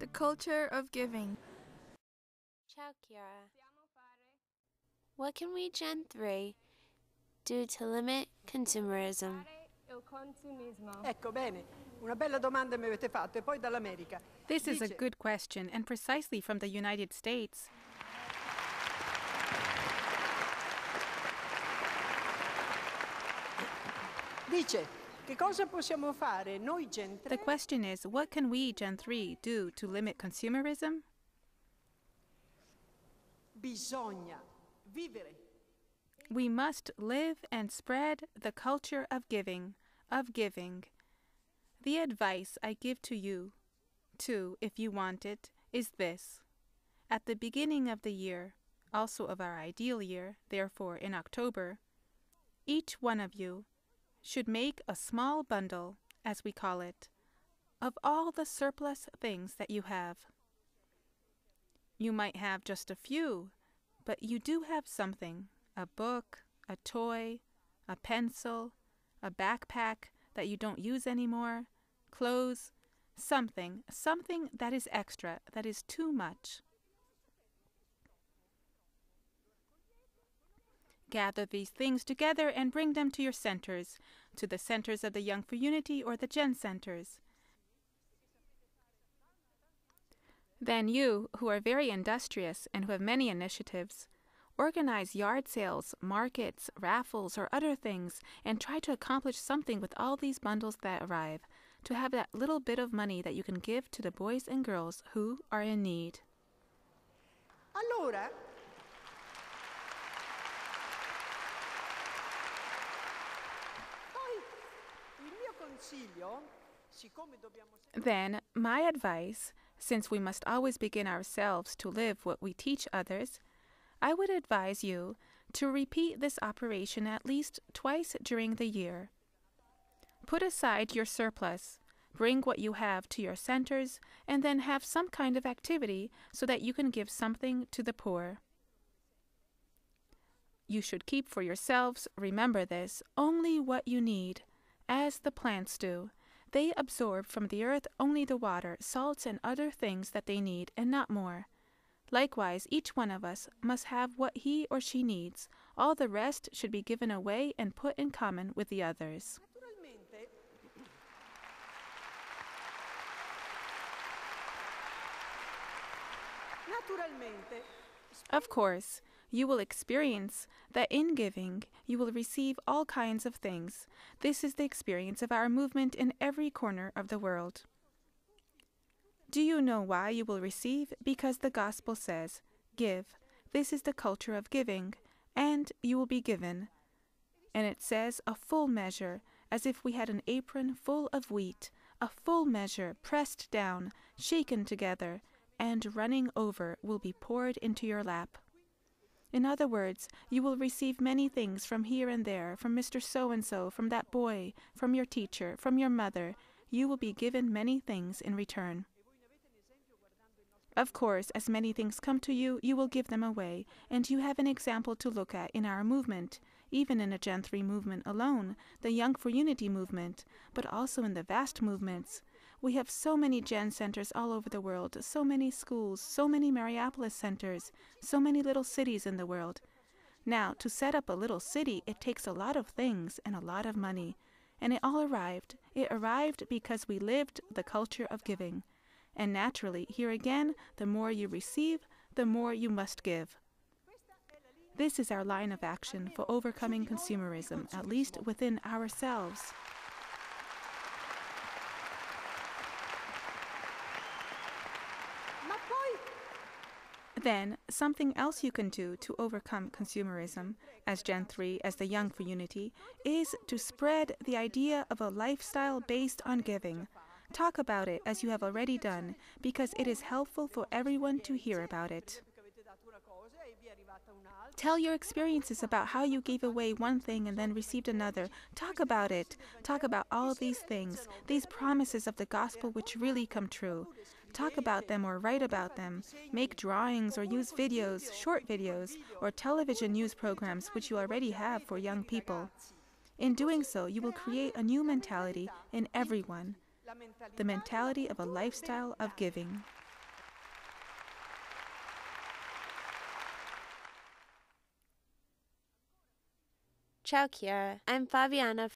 The culture of giving. Ciao, Chiara. What can we Gen 3 do to limit consumerism? Ecco, bene. Una bella domanda mi avete fatto, e poi dall'America. This is a good question, and precisely from the United States. Dice, che cosa possiamo fare noi Gen 3? The question is, what can we, Gen 3, do to limit consumerism? Bisogna vivere. We must live and spread the culture of giving, The advice I give to you, too, if you want it, is this. At the beginning of the year, also of our ideal year, therefore in October, each one of you should make a small bundle, as we call it, of all the surplus things that you have. You might have just a few, but you do have something, a book, a toy, a pencil, a backpack that you don't use anymore, clothes, something that is extra, that is too much. Gather these things together and bring them to your centers, to the centers of the Young for Unity or the Gen centers. Then you, who are very industrious and who have many initiatives, organize yard sales, markets, raffles, or other things, and try to accomplish something with all these bundles that arrive, to have that little bit of money that you can give to the boys and girls who are in need. Allora, poi il mio consiglio, siccome dobbiamo Then, my advice, since we must always begin ourselves to live what we teach others, I would advise you to repeat this operation at least twice during the year. Put aside your surplus, bring what you have to your centers, and then have some kind of activity so that you can give something to the poor. You should keep for yourselves, remember this, only what you need, as the plants do. They absorb from the earth only the water, salts, and other things that they need, and not more. Likewise, each one of us must have what he or she needs. All the rest should be given away and put in common with the others. Naturalmente. Of course, you will experience that in giving you will receive all kinds of things. This is the experience of our movement in every corner of the world. Do you know why you will receive? Because the gospel says, give. This is the culture of giving, and you will be given. And it says a full measure, as if we had an apron full of wheat, a full measure pressed down, shaken together, and running over will be poured into your lap. In other words, you will receive many things from here and there, from Mr. So-and-so, from that boy, from your teacher, from your mother. You will be given many things in return. Of course, as many things come to you, you will give them away, and you have an example to look at in our movement, even in a Gen 3 movement alone, the Young for Unity movement, but also in the vast movements. We have so many Gen centers all over the world, so many schools, so many Mariapolis centers, so many little cities in the world. Now, to set up a little city, it takes a lot of things and a lot of money. And it all arrived. It arrived because we lived the culture of giving. And naturally, here again, the more you receive, the more you must give. This is our line of action for overcoming consumerism, at least within ourselves. Ma poi, Then, something else you can do to overcome consumerism, as Gen 3, as the Young for Unity, is to spread the idea of a lifestyle based on giving. Talk about it as you have already done, because it is helpful for everyone to hear about it. Tell your experiences about how you gave away one thing and then received another. Talk about it. Talk about all these things, these promises of the gospel which really come true. Talk about them or write about them. Make drawings or use videos, short videos, or television news programs which you already have for young people. In doing so, you will create a new mentality in everyone, the mentality of a lifestyle of giving. Ciao, Chiara. I'm Fabiana